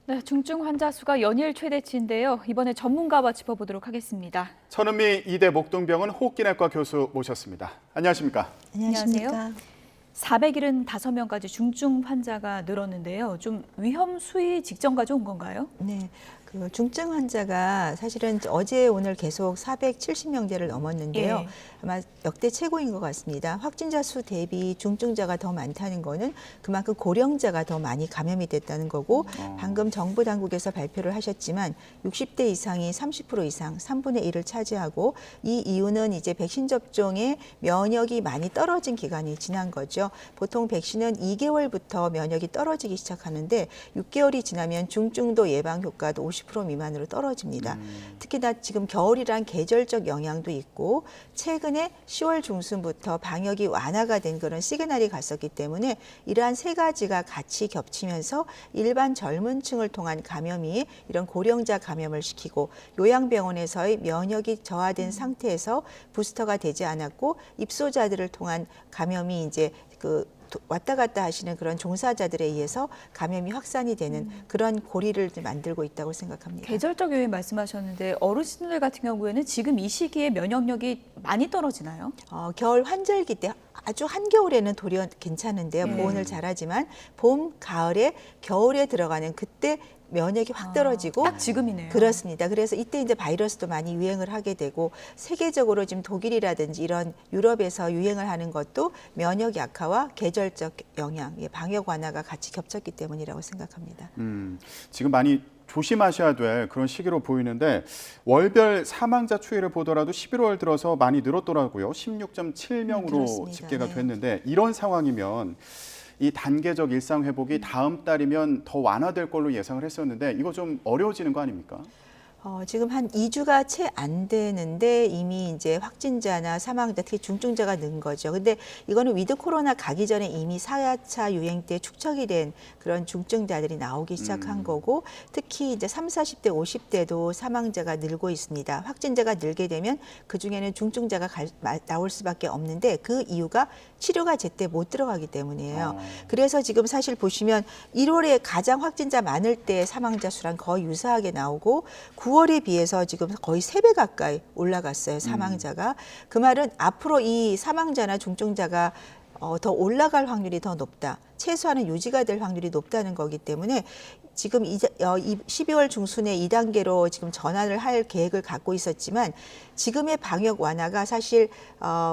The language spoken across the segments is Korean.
네, 중증 환자 수가 연일 최대치인데요. 이번에 전문가와 짚어보도록 하겠습니다. 천은미 이대 목동병원 호흡기내과 교수 모셨습니다. 안녕하십니까? 안녕하십니까? 475명까지 중증 환자가 늘었는데요. 좀 위험 수위 직전까지 온 건가요? 네. 그 중증 환자가 사실은 어제 오늘 계속 470명대를 넘었는데요. 예. 아마 역대 최고인 것 같습니다. 확진자 수 대비 중증자가 더 많다는 거는 그만큼 고령자가 더 많이 감염이 됐다는 거고 방금 정부 당국에서 발표를 하셨지만 60대 이상이 30% 이상 3분의 1을 차지하고 이 이유는 이제 백신 접종에 면역이 많이 떨어진 기간이 지난 거죠. 보통 백신은 2개월부터 면역이 떨어지기 시작하는데 6개월이 지나면 중증도 예방 효과도 50% 미만으로 떨어집니다. 특히나 지금 겨울이란 계절적 영향도 있고 최근에 10월 중순부터 방역이 완화가 된 그런 시그널이 갔었기 때문에 이러한 세 가지가 같이 겹치면서 일반 젊은 층을 통한 감염이 이런 고령자 감염을 시키고 요양병원에서의 면역이 저하된 상태에서 부스터가 되지 않았고 입소자들을 통한 감염이 이제 왔다 갔다 하시는 그런 종사자들에 의해서 감염이 확산이 되는 그런 고리를 만들고 있다고 생각합니다. 계절적 요인 말씀하셨는데 어르신들 같은 경우에는 지금 이 시기에 면역력이 많이 떨어지나요? 겨울 환절기 때 아주 한겨울에는 도리어 괜찮은데요. 보온을 잘하지만 봄, 가을에 겨울에 들어가는 그때 면역이 확 떨어지고 딱 지금이네요. 그렇습니다. 그래서 이때 이제 바이러스도 많이 유행을 하게 되고 세계적으로 지금 독일이라든지 이런 유럽에서 유행을 하는 것도 면역 약화와 계절적 영향, 방역 완화가 같이 겹쳤기 때문이라고 생각합니다. 지금 많이 조심하셔야 될 그런 시기로 보이는데 월별 사망자 추이를 보더라도 11월 들어서 많이 늘었더라고요. 16.7명으로 그렇습니다. 집계가 네. 됐는데 이런 상황이면 이 단계적 일상 회복이 다음 달이면 더 완화될 걸로 예상을 했었는데 이거 좀 어려워지는 거 아닙니까? 지금 한 2주가 채 안 되는데 이미 이제 확진자나 사망자, 특히 중증자가 는 거죠. 근데 이거는 위드 코로나 가기 전에 이미 4차 유행 때 축적이 된 그런 중증자들이 나오기 시작한 거고 특히 이제 30, 40대, 50대도 사망자가 늘고 있습니다. 확진자가 늘게 되면 그중에는 중증자가 나올 수밖에 없는데 그 이유가 치료가 제때 못 들어가기 때문이에요. 그래서 지금 사실 보시면 1월에 가장 확진자 많을 때 사망자 수랑 거의 유사하게 나오고 9월에 비해서 지금 거의 3배 가까이 올라갔어요, 사망자가. 그 말은 앞으로 이 사망자나 중증자가 더 올라갈 확률이 더 높다. 최소한은 유지가 될 확률이 높다는 거기 때문에 지금 12월 중순에 2단계로 지금 전환을 할 계획을 갖고 있었지만 지금의 방역 완화가 사실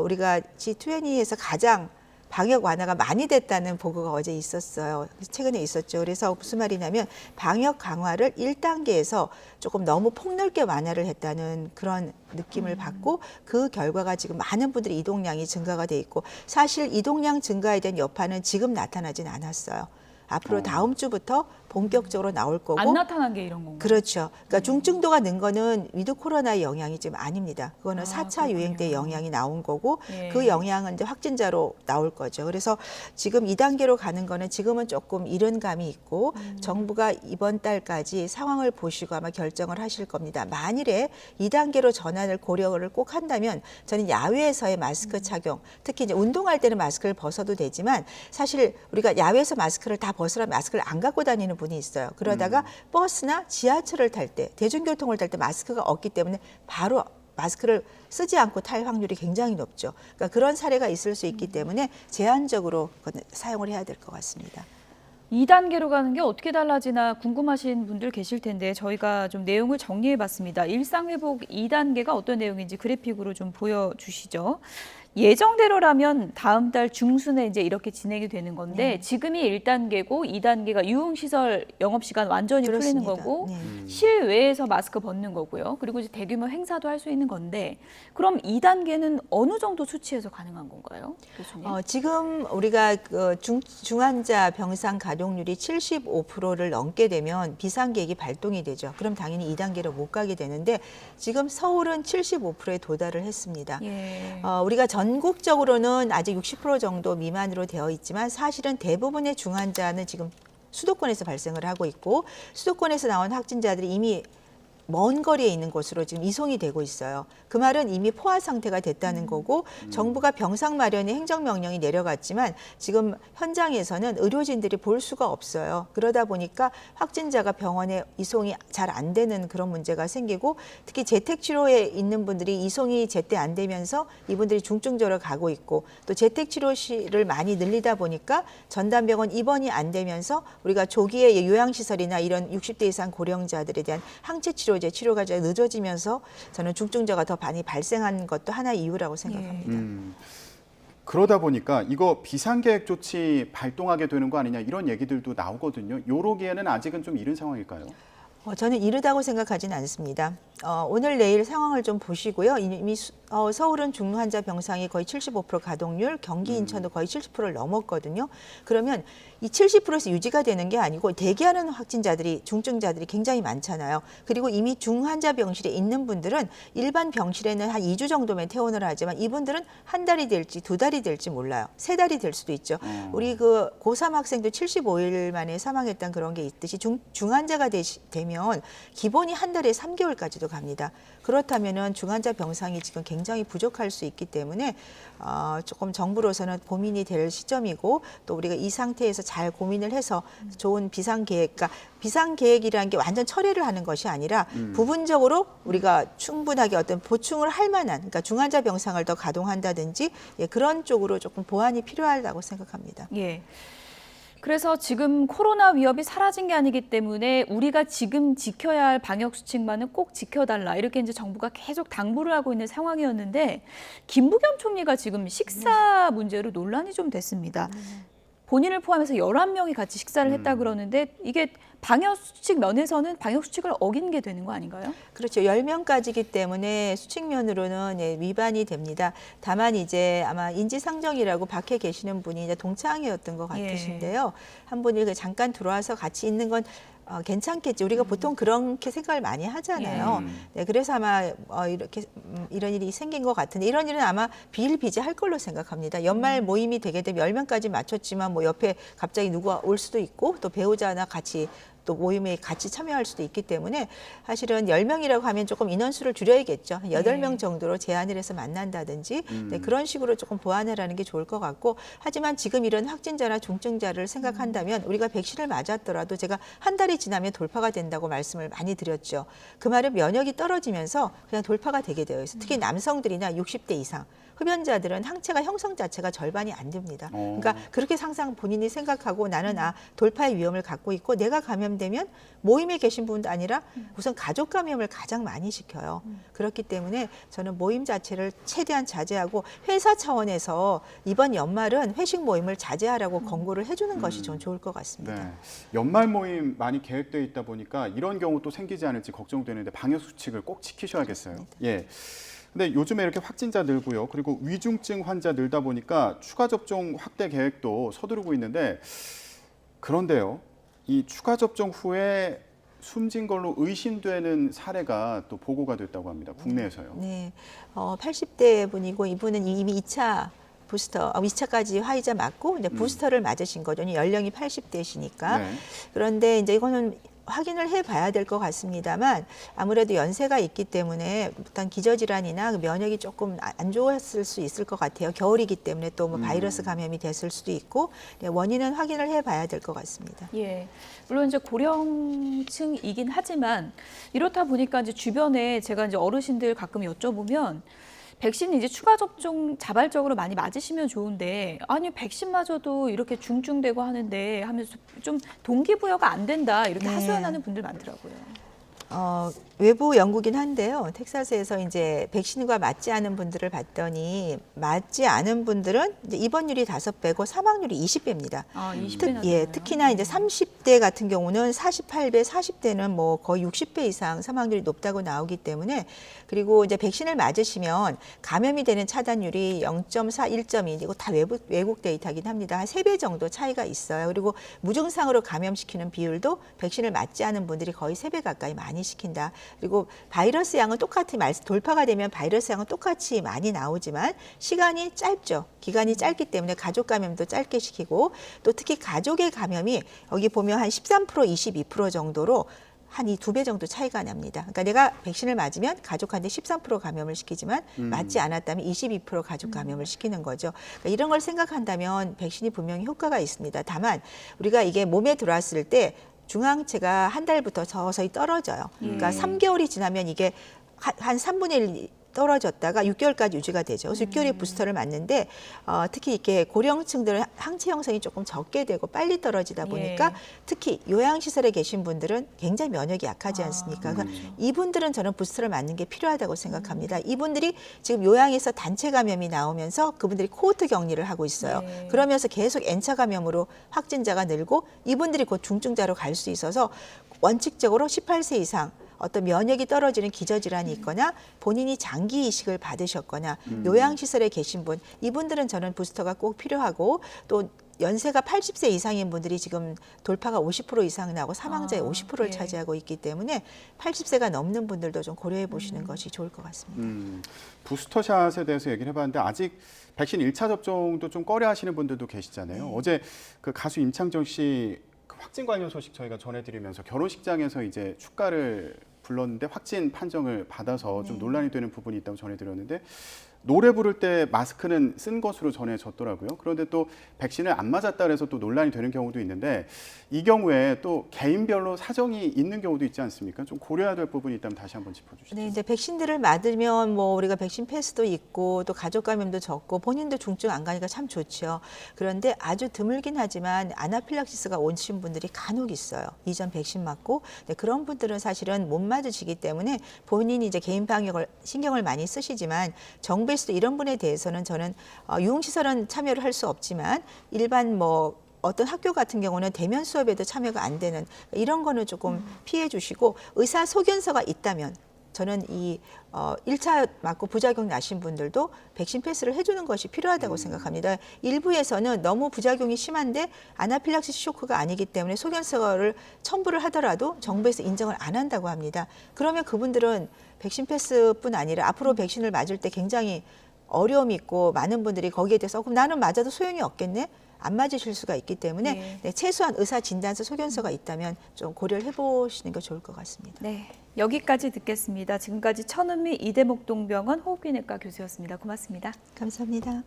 우리가 G20에서 가장 방역 완화가 많이 됐다는 보고가 어제 있었어요. 최근에 있었죠. 그래서 무슨 말이냐면 방역 강화를 1단계에서 조금 너무 폭넓게 완화를 했다는 그런 느낌을 받고 그 결과가 지금 많은 분들이 이동량이 증가가 돼 있고 사실 이동량 증가에 대한 여파는 지금 나타나진 않았어요. 앞으로 다음 주부터 본격적으로 나올 거고 안 나타난 게 이런 건가요? 그렇죠. 그러니까 중증도가 는 거는 위드 코로나의 영향이 지금 아닙니다. 그거는 4차 유행 때 영향이 나온 거고 예. 그 영향은 이제 확진자로 나올 거죠. 그래서 지금 2단계로 가는 거는 지금은 조금 이른 감이 있고 정부가 이번 달까지 상황을 보시고 아마 결정을 하실 겁니다. 만일에 2단계로 전환을 고려를 꼭 한다면 저는 야외에서의 마스크 착용, 특히 이제 운동할 때는 마스크를 벗어도 되지만 사실 우리가 야외에서 마스크를 다 벗으라 마스크를 안 갖고 다니는 분이 있어요. 그러다가 버스나 지하철을 탈 때, 대중교통을 탈 때 마스크가 없기 때문에 바로 마스크를 쓰지 않고 탈 확률이 굉장히 높죠. 그러니까 그런 사례가 있을 수 있기 때문에 제한적으로 사용을 해야 될 것 같습니다. 2단계로 가는 게 어떻게 달라지나 궁금하신 분들 계실 텐데 저희가 좀 내용을 정리해봤습니다. 일상회복 2단계가 어떤 내용인지 그래픽으로 좀 보여주시죠. 예정대로라면 다음 달 중순에 이제 이렇게 진행이 되는 건데 지금이 1단계고 2단계가 유흥시설 영업시간 완전히 풀리는 그렇습니다. 거고 네. 실외에서 마스크 벗는 거고요. 그리고 이제 대규모 행사도 할 수 있는 건데 그럼 2단계는 어느 정도 수치에서 가능한 건가요, 교수님? 지금 우리가 중환자 병상 가동률이 75%를 넘게 되면 비상계획이 발동이 되죠. 그럼 당연히 2단계로 못 가게 되는데 지금 서울은 75%에 도달을 했습니다. 예. 우리가 전국적으로는 아직 60% 정도 미만으로 되어 있지만 사실은 대부분의 중환자는 지금 수도권에서 발생을 하고 있고 수도권에서 나온 확진자들이 이미 먼 거리에 있는 곳으로 지금 이송이 되고 있어요. 그 말은 이미 포화 상태가 됐다는 거고 정부가 병상 마련의 행정명령이 내려갔지만 지금 현장에서는 의료진들이 볼 수가 없어요. 그러다 보니까 확진자가 병원에 이송이 잘 안 되는 그런 문제가 생기고 특히 재택치료에 있는 분들이 이송이 제때 안 되면서 이분들이 중증적으로 가고 있고 또 재택치료실을 많이 늘리다 보니까 전담병원 입원이 안 되면서 우리가 조기에 요양시설이나 이런 60대 이상 고령자들에 대한 항체치료제 치료가 늦어지면서 저는 중증자가 더 많이 발생한 것도 하나의 이유라고 생각합니다. 그러다 보니까 이거 비상계획 조치 발동하게 되는 거 아니냐 이런 얘기들도 나오거든요. 요러기에는 아직은 좀 이른 상황일까요? 저는 이르다고 생각하지는 않습니다. 오늘 내일 상황을 좀 보시고요. 이미 서울은 중증 환자 병상이 거의 75% 가동률, 경기 인천도 거의 70%를 넘었거든요. 그러면 이 70%에서 유지가 되는 게 아니고 대기하는 확진자들이 중증자들이 굉장히 많잖아요. 그리고 이미 중환자 병실에 있는 분들은 일반 병실에는 한 2주 정도면 퇴원을 하지만 이분들은 한 달이 될지 두 달이 될지 몰라요. 세 달이 될 수도 있죠. 우리 그 고3 학생도 75일 만에 사망했던 그런 게 있듯이 중환자가 되면 기본이 한 달에 3개월까지도 갑니다. 그렇다면은 중환자 병상이 지금 굉장히 부족할 수 있기 때문에 조금 정부로서는 고민이 될 시점이고 또 우리가 이 상태에서 잘 고민을 해서 좋은 비상계획, 그러니까 비상계획이라는 게 완전 철회를 하는 것이 아니라 부분적으로 우리가 충분하게 어떤 보충을 할 만한, 그러니까 중환자 병상을 더 가동한다든지 그런 쪽으로 조금 보완이 필요하다고 생각합니다. 예. 그래서 지금 코로나 위협이 사라진 게 아니기 때문에 우리가 지금 지켜야 할 방역 수칙만은 꼭 지켜달라 이렇게 이제 정부가 계속 당부를 하고 있는 상황이었는데 김부겸 총리가 지금 식사 문제로 논란이 좀 됐습니다. 본인을 포함해서 11명이 같이 식사를 했다 그러는데 이게 방역 수칙 면에서는 방역 수칙을 어긴 게 되는 거 아닌가요? 그렇죠. 10명까지기 때문에 수칙면으로는 위반이 됩니다. 다만 이제 아마 인지상정이라고 밖에 계시는 분이 이제 동창이었던 것 같으신데요. 한 분이 잠깐 들어와서 같이 있는 건 괜찮겠지. 우리가 보통 그렇게 생각을 많이 하잖아요. 네, 그래서 아마 이렇게 이런 일이 생긴 것 같은데 이런 일은 아마 비일비재할 걸로 생각합니다. 연말 모임이 되게 되면 10명까지 맞췄지만 뭐 옆에 갑자기 누가 올 수도 있고 또 배우자나 같이 또 모임에 같이 참여할 수도 있기 때문에 사실은 10명이라고 하면 조금 인원수를 줄여야겠죠. 8명 정도로 제한을 해서 만난다든지 네, 그런 식으로 조금 보완을 하는 게 좋을 것 같고 하지만 지금 이런 확진자나 중증자를 생각한다면 우리가 백신을 맞았더라도 제가 한 달이 지나면 돌파가 된다고 말씀을 많이 드렸죠. 그 말은 면역이 떨어지면서 그냥 돌파가 되게 되어 있어요. 특히 남성들이나 60대 이상. 흡연자들은 항체가 형성 자체가 절반이 안 됩니다. 그러니까 그렇게 항상 본인이 생각하고 나는 돌파의 위험을 갖고 있고 내가 감염되면 모임에 계신 분도 아니라 우선 가족 감염을 가장 많이 시켜요. 그렇기 때문에 저는 모임 자체를 최대한 자제하고 회사 차원에서 이번 연말은 회식 모임을 자제하라고 권고를 해주는 것이 좀 좋을 것 같습니다. 네. 연말 모임 많이 계획되어 있다 보니까 이런 경우 또 생기지 않을지 걱정되는데 방역 수칙을 꼭 지키셔야겠어요. 예. 근데 요즘에 이렇게 확진자 늘고요. 그리고 위중증 환자 늘다 보니까 추가 접종 확대 계획도 서두르고 있는데 그런데요. 이 추가 접종 후에 숨진 걸로 의심되는 사례가 또 보고가 됐다고 합니다. 국내에서요. 네. 80대 분이고 이분은 이미 2차 부스터, 2차까지 화이자 맞고 이제 부스터를 맞으신 거죠. 연령이 80대시니까. 네. 그런데 이제 이거는 확인을 해봐야 될 것 같습니다만 아무래도 연세가 있기 때문에 일단 기저질환이나 면역이 조금 안 좋았을 수 있을 것 같아요. 겨울이기 때문에 또 뭐 바이러스 감염이 됐을 수도 있고 원인은 확인을 해봐야 될 것 같습니다. 예, 물론 이제 고령층이긴 하지만 이렇다 보니까 이제 주변에 제가 이제 어르신들 가끔 여쭤보면. 백신 이제 추가 접종 자발적으로 많이 맞으시면 좋은데 아니 백신 맞아도 이렇게 중증되고 하는데 하면서 좀 동기부여가 안 된다 이렇게 하소연하는 분들 많더라고요. 외부 연구긴 한데요. 텍사스에서 이제 백신과 맞지 않은 분들을 봤더니 맞지 않은 분들은 이제 입원율이 5배고 사망률이 20배입니다. 20배나 특히나 이제 30대 같은 경우는 48배, 40대는 뭐 거의 60배 이상 사망률이 높다고 나오기 때문에 그리고 이제 백신을 맞으시면 감염이 되는 차단율이 0.4, 1.2 이거 다 외국 데이터긴 합니다. 한 3배 정도 차이가 있어요. 그리고 무증상으로 감염시키는 비율도 백신을 맞지 않은 분들이 거의 3배 가까이 많이 시킨다. 그리고 바이러스 양은 똑같이 돌파가 되면 바이러스 양은 똑같이 많이 나오지만 시간이 짧죠. 기간이 짧기 때문에 가족 감염도 짧게 시키고 또 특히 가족의 감염이 여기 보면 한 13%, 22% 정도로 한 이 2배 정도 차이가 납니다. 그러니까 내가 백신을 맞으면 가족한테 13% 감염을 시키지만 맞지 않았다면 22% 가족 감염을 시키는 거죠. 그러니까 이런 걸 생각한다면 백신이 분명히 효과가 있습니다. 다만 우리가 이게 몸에 들어왔을 때 중항체가 한 달부터 서서히 떨어져요. 그러니까 3개월이 지나면 이게 한 3분의 1 떨어졌다가 6개월까지 유지가 되죠. 그래서 6개월에 부스터를 맞는데 특히 이렇게 고령층들은 항체 형성이 조금 적게 되고 빨리 떨어지다 보니까 예. 특히 요양시설에 계신 분들은 굉장히 면역이 약하지 않습니까? 그래서 이분들은 저는 부스터를 맞는 게 필요하다고 생각합니다. 이분들이 지금 요양에서 단체 감염이 나오면서 그분들이 코호트 격리를 하고 있어요. 네. 그러면서 계속 N차 감염으로 확진자가 늘고 이분들이 곧 중증자로 갈 수 있어서 원칙적으로 18세 이상 어떤 면역이 떨어지는 기저질환이 있거나 본인이 장기 이식을 받으셨거나 요양시설에 계신 분, 이분들은 저는 부스터가 꼭 필요하고 또 연세가 80세 이상인 분들이 지금 돌파가 50% 이상 나고 사망자의 50%를 예. 차지하고 있기 때문에 80세가 넘는 분들도 좀 고려해 보시는 것이 좋을 것 같습니다. 부스터샷에 대해서 얘기를 해봤는데 아직 백신 1차 접종도 좀 꺼려 하시는 분들도 계시잖아요. 어제 그 가수 임창정 씨 그 확진 관련 소식 저희가 전해드리면서 결혼식장에서 이제 축가를 불렀는데 확진 판정을 받아서 좀 논란이 되는 부분이 있다고 전해드렸는데 노래 부를 때 마스크는 쓴 것으로 전해졌더라고요. 그런데 또 백신을 안 맞았다 그래서 또 논란이 되는 경우도 있는데 이 경우에 또 개인별로 사정이 있는 경우도 있지 않습니까? 좀 고려해야 될 부분이 있다면 다시 한번 짚어주시죠. 네, 이제 백신들을 맞으면 뭐 우리가 백신 패스도 있고 또 가족 감염도 적고 본인도 중증 안 가니까 참 좋죠. 그런데 아주 드물긴 하지만 아나필락시스가 오신 분들이 간혹 있어요. 이전 백신 맞고 네, 그런 분들은 사실은 못 맞으시기 때문에 본인이 이제 개인 방역을 신경을 많이 쓰시지만 정부에서도 이런 분에 대해서는 저는 유흥시설은 참여를 할 수 없지만 일반 뭐 어떤 학교 같은 경우는 대면 수업에도 참여가 안 되는 이런 거는 조금 피해 주시고 의사 소견서가 있다면 저는 이 1차 맞고 부작용 나신 분들도 백신 패스를 해주는 것이 필요하다고 생각합니다. 일부에서는 너무 부작용이 심한데 아나필락시스 쇼크가 아니기 때문에 소견서를 첨부를 하더라도 정부에서 인정을 안 한다고 합니다. 그러면 그분들은 백신 패스뿐 아니라 앞으로 백신을 맞을 때 굉장히 어려움이 있고 많은 분들이 거기에 대해서 그럼 나는 맞아도 소용이 없겠네? 안 맞으실 수가 있기 때문에 네. 네, 최소한 의사 진단서 소견서가 있다면 좀 고려를 해보시는 게 좋을 것 같습니다. 네, 여기까지 듣겠습니다. 지금까지 천은미 이대목동병원 호흡기내과 교수였습니다. 고맙습니다. 감사합니다.